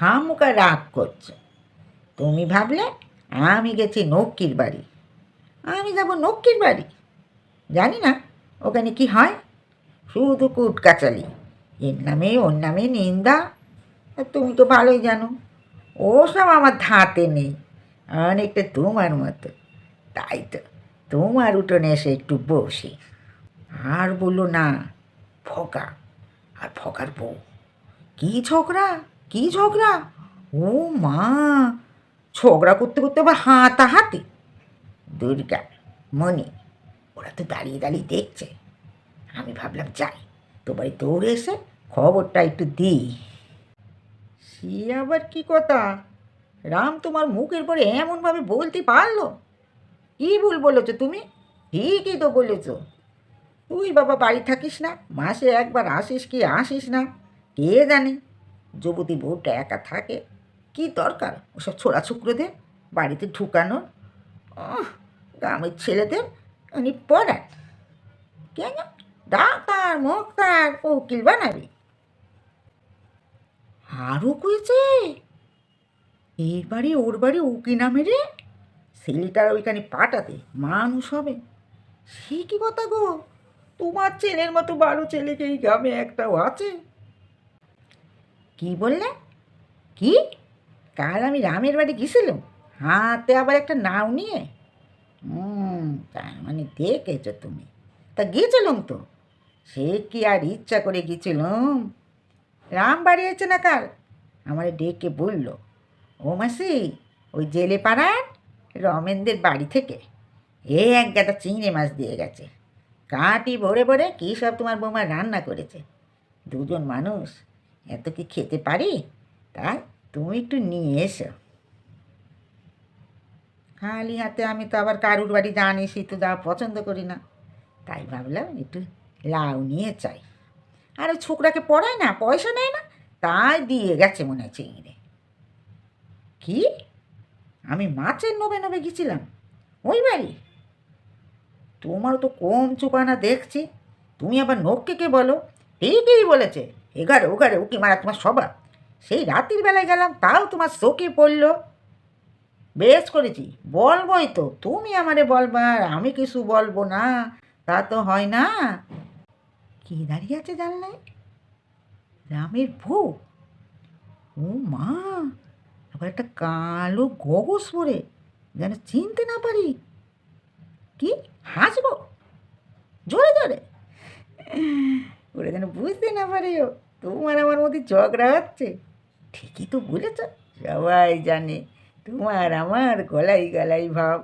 খামোকা রাগ করছো। তুমি ভাবলে আমি গেছি নক্কির বাড়ি। আমি যাব নক্কির বাড়ি? জানি না ওখানে কি হয়, শুধু কুটকাচালি, এর নামে ওর নামে নিন্দা। তুমি তো ভালোই জানো ওসব আমার ধাতে নেই, অনেকটা তোমার মতো। তাই তো তোমার উঠোনে এসে একটু বসি। আর বললো না, ফকা আর ফকার বউ, কী ঝগড়া, কী ঝগড়া! ও মা, ঝগড়া করতে করতে আবার হাতাহাতি। দুর্গা, মণি, ওরা তো দাঁড়িয়ে দাঁড়িয়ে দেখছে। আমি ভাবলাম যাই, তো বাড়ি দৌড়ে এসে খবরটা একটু দিই। সে আবার কি কথা? রাম তোমার মুখের পরে এমনভাবে বলতে পারলো? কী ভুল বলেছো তুমি? ঠিকই তো বলেছো। তুই বাবা বাড়ি থাকিস না, মাসে একবার আসিস কি আসিস না কে জানে। যুবতী বউটা একা থাকে, কি দরকার ওসব ছোড়া ছোকরোদের বাড়িতে ঢুকানোর। গ্রামের ছেলেদের উনি পড়ান কেন? ডাক্তার মোক্তার উকিল বানাবি? আরও কয়েছে এর বাড়ি ওর বাড়ি উকি না মেরে ছেলেটার ওইখানে পাঠাতে মানুষ হবে? সে কি কথা গো, তোমার ছেলের মতো 12 ছেলেকে এই গ্রামে একটাও আছে? কি বললে? কি? কাল আমি রামের বাড়ি গেছিলাম, হাতে আবার একটা নাও নিয়ে? তার মানে দেখেছো তুমি? তা গিয়েছিলাম তো, সে কি আর ইচ্ছা করে গেছিলাম? রাম বাড়ি হয়েছে না কাল, আমার ডেকে বলল, ও মাসি, ওই জেলে পাড়ার রমেনদের বাড়ি থেকে এক গাদা চিংড়ি মাছ দিয়ে গেছে, কাঁটি ভরে ভরে কী সব তোমার বৌমা রান্না করেছে। দুজন মানুষ এত কি খেতে পারি? তাই তুমি একটু নিয়ে এসো। খালি হাতে আমি তো আবার কারুর বাড়ি জানি সে তো যাওয়া পছন্দ করি না, তাই ভাবলাম একটু লাউ নিয়ে চাই। আর ওই ছোকরাকে পড়ায় না, পয়সা নেয় না, তাই দিয়ে গেছে মনে হয় চিংড়ি। কি? আমি মাছের নবে নবে গেছিলাম ওই বাড়ি? তোমারও তো কম চুপানা দেখছি। তুমি আবার নক্কিকে বলো, ঠিকই বলেছে, এগারে ওগারে উকি মারা তোমার স্বভাব। সেই রাত্রির বেলায় গেলাম, তাও তোমার চোখে পড়ল। বেশ করেছি, বলবোই তো, তুমি আমারে বলবা আর আমি কিছু বলবো না, তা তো হয় না। কে দাঁড়িয়ে আছে জানলায়? রামের বউ। ও মা, আবার একটা কালো গগস পরে, যেন চিনতে না পারি। কি হাসবো জোরে জোরে? ওরা যেন বুঝতে না পারে ও তোমার আমার মধ্যে ঝগড়া হচ্ছে। ঠিকই তো বলেছ, সবাই জানে তোমার আমার গলাই গলাই ভাব।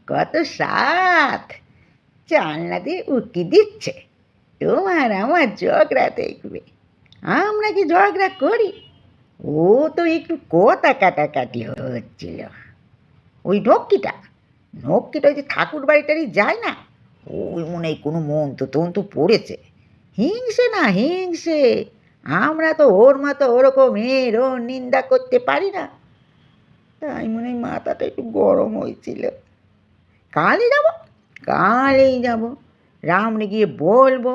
কত সাত জানলা দিয়ে উকি দিচ্ছে, তোমার আমার ঝগড়া দেখবে। আমরা কি ঝগড়া করি? ও তো একটু কথা কাটাকাটি হচ্ছিল। ওই নক্কিটা, নক্কিটা ওই যে ঠাকুর বাড়িটারই যায় না, ওই মনে হয় কোনো মন্ত্র পড়েছে। হিংসে না হিংসে, আমরা তো ওর মতো ওরকম ওর নিন্দা করতে পারি না, তাই মনে হয় মাথাটা একটু গরম হয়েছিল। কালই যাব, কালই যাব, রামনে গিয়ে বলবো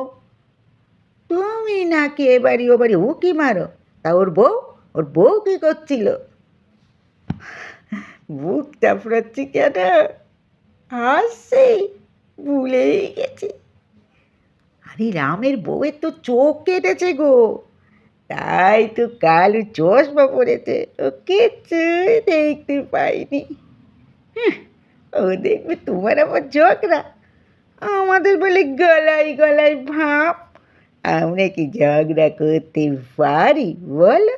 তুমি নাকি এবারই ও বাড়ি উকি মারো। তা ওর বউ কী করছিল? বুকটা ফুরাচ্ছি কেন, হাসছি, ভুলেই গেছি। আরে রামের বউয়ের তো চোখ কেটেছে গো, তাই তো কালো চশমা পড়েছে, ও কিছুই দেখতে পাইনি। ও দেখবে তোমার আমার ঝগড়া, আমাদের বলে গলায় গলায় ভাব। আমরা কি ঝগড়া করতে পারি বলো?